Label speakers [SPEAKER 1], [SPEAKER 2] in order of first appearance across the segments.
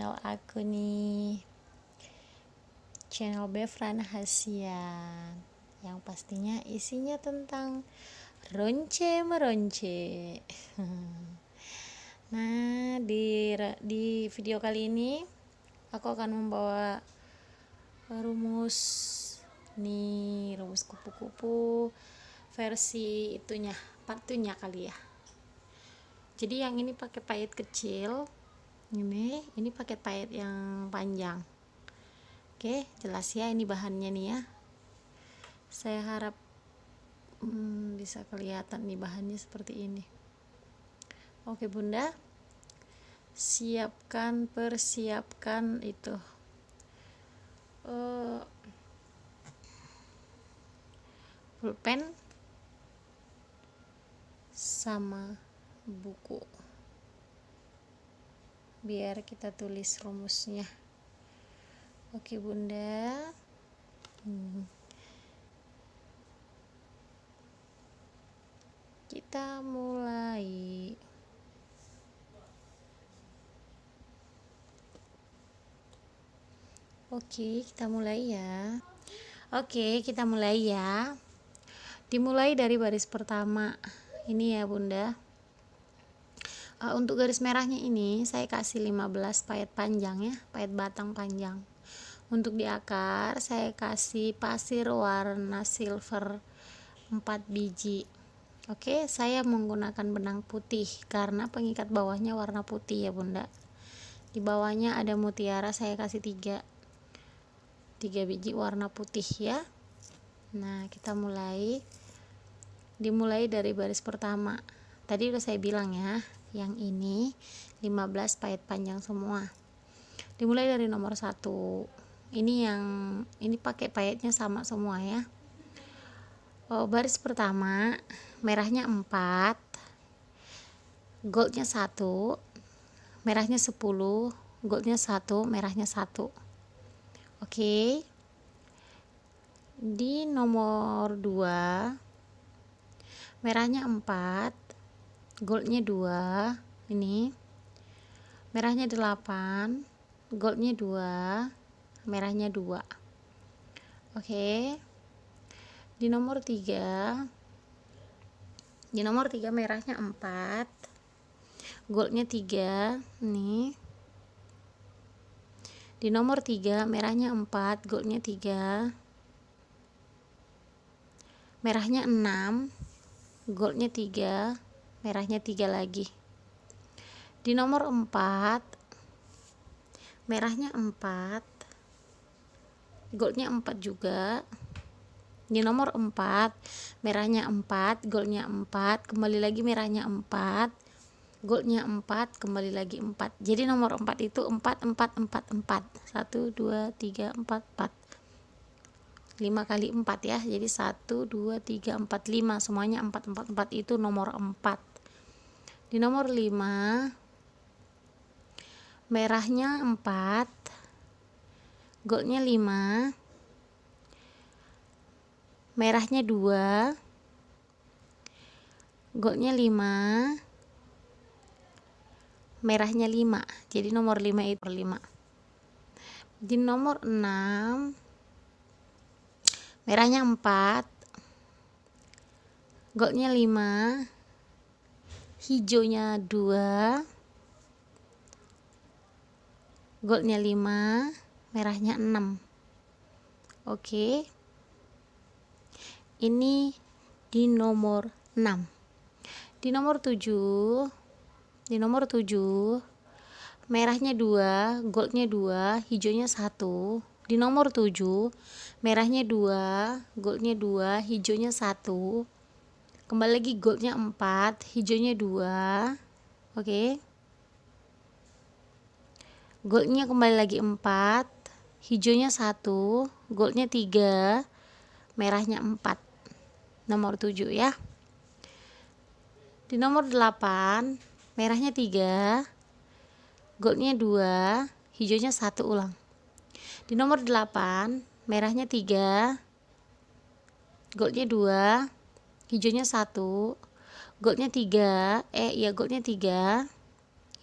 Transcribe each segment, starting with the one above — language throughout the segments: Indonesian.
[SPEAKER 1] channel aku nih, channel Befran Hasian, yang pastinya isinya tentang ronce-meronce. Nah, di video kali ini aku akan membawa rumus kupu-kupu versi itunya, partunya kali ya. Jadi yang ini pakai pahit kecil, ini pakai pahit yang panjang. Oke, jelas ya ini bahannya nih ya. Saya harap bisa kelihatan nih bahannya seperti ini. Oke Bunda, persiapkan itu pulpen sama buku biar kita tulis rumusnya. Oke Bunda, kita mulai. Oke, kita mulai ya. Dimulai dari baris pertama ini ya Bunda. Untuk garis merahnya ini saya kasih 15 pahit panjang ya, pahit batang panjang. Untuk di akar saya kasih pasir warna silver 4 biji. Oke, saya menggunakan benang putih karena pengikat bawahnya warna putih ya Bunda. Di bawahnya ada mutiara, saya kasih 3 biji warna putih ya. Nah, kita dimulai dari baris pertama. Tadi udah saya bilang ya, yang ini 15 pahit panjang semua. Dimulai dari nomor 1. Ini pakai pahitnya sama semua ya. Baris pertama merahnya 4, goldnya 1, merahnya 10, goldnya 1, merahnya 1. Oke. Di nomor 2 merahnya 4, goldnya 2, ini merahnya 8, goldnya 2, merahnya 2. Oke. Di nomor 3 merahnya 4, goldnya 3, nih. Di nomor 3 merahnya 4, goldnya 3, merahnya 6, goldnya 3, merahnya 3 lagi. Di nomor 4 merahnya 4, goldnya 4 juga. Di nomor 4 merahnya 4, goldnya 4, kembali lagi merahnya 4, goldnya 4, kembali lagi 4. Jadi nomor 4 itu 4 4 4 4. 1 2 3 4 4. 5 kali 4 ya. Jadi 1 2 3 4 5, semuanya 4 4 4 itu nomor 4. Di nomor 5 merahnya 4, goldnya 5, merahnya 2, goldnya 5, merahnya 5. Jadi nomor 5 itu 5. Di nomor 6 merahnya 4, goldnya 5, hijaunya 2, goldnya 5, merahnya 6. Oke. Ini di nomor 6. Di nomor 7 merahnya 2, goldnya 2, hijaunya 1. Di nomor 7 merahnya 2, goldnya 2, hijaunya 1. Kembali lagi goldnya 4, hijaunya 2. Oke. Goldnya kembali lagi 4, hijaunya 1, goldnya 3, merahnya 4. Nomor 7 ya. Di nomor 8 merahnya 3, goldnya 2, hijaunya 1 ulang. Di nomor 8 merahnya 3, goldnya 2, hijaunya 1, goldnya 3, goldnya 3,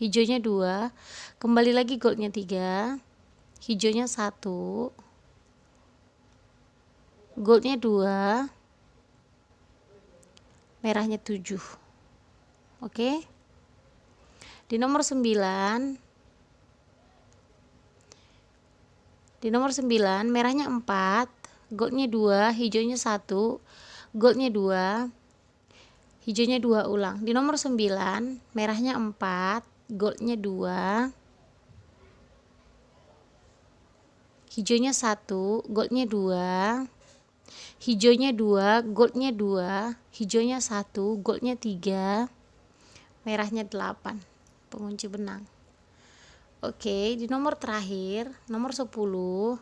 [SPEAKER 1] hijaunya 2, kembali lagi goldnya 3, hijaunya 1, goldnya 2, merahnya 7. Oke. Di nomor 9, merahnya 4, goldnya 2, hijaunya 1, goldnya 2, hijaunya 2 ulang. Di nomor 9, merahnya 4, goldnya 2, hijaunya 1, goldnya 2, hijaunya 2, goldnya 2, hijaunya 1, goldnya 3, merahnya 8, pengunci benang. Oke, di nomor terakhir, nomor 10,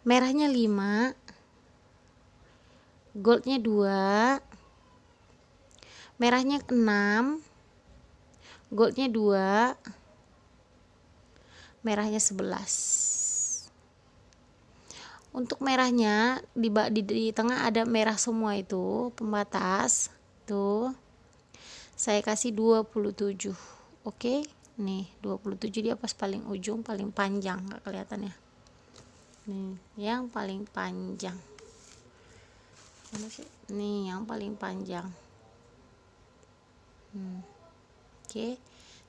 [SPEAKER 1] merahnya 5, goldnya 2, merahnya 6, goldnya 2, merahnya 11. Untuk merahnya di tengah ada merah semua itu, pembatas. Tuh. Saya kasih 27. Oke. Nih, 27 dia pas paling ujung, paling panjang, nggak kelihatan ya. Nih, yang paling panjang. Mana sih? Nih, yang paling panjang. Oke.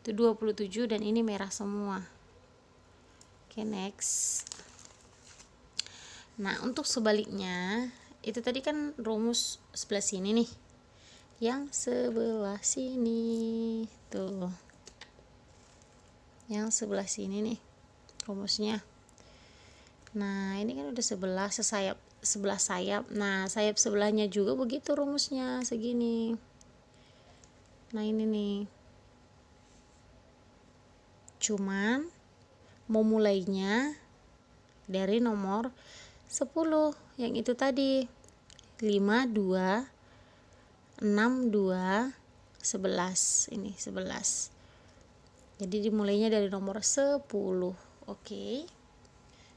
[SPEAKER 1] Itu 27 dan ini merah semua. Oke, next. Nah, untuk sebaliknya, itu tadi kan rumus sebelah sini nih. Yang sebelah sini tuh. Yang sebelah sini nih rumusnya. Nah, ini kan udah sebelah sayap. Nah, sayap sebelahnya juga begitu rumusnya, segini. Nah, ini nih. Cuman memulainya dari nomor 10 yang itu tadi. 5 2 6 2 11. Ini 11. Jadi dimulainya dari nomor 10. Oke.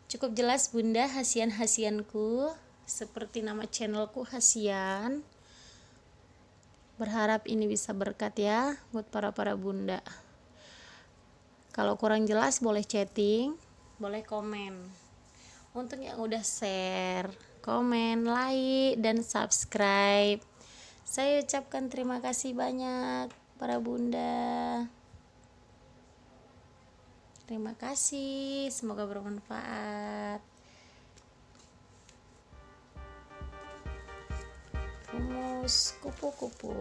[SPEAKER 1] Cukup jelas Bunda hasian-hasianku, seperti nama channelku Hasian. Berharap ini bisa berkat ya buat para Bunda. Kalau kurang jelas boleh chatting, boleh komen. Untuk yang udah share, komen, like, dan subscribe, saya ucapkan terima kasih banyak para Bunda. Terima kasih, semoga bermanfaat. Rumus kupu-kupu.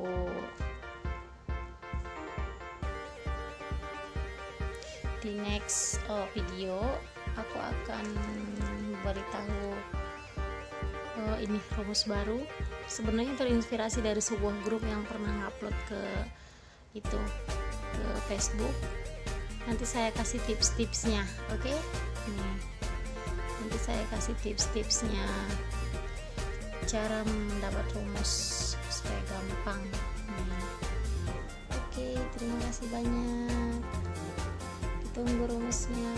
[SPEAKER 1] Di next video aku akan beritahu ini rumus baru. Sebenarnya terinspirasi dari sebuah grup yang pernah ngupload ke Facebook. Nanti saya kasih tips-tipsnya, oke? Nanti saya kasih tips-tipsnya cara mendapat rumus supaya gampang. Oke, terima kasih banyak. Tunggu rumusnya.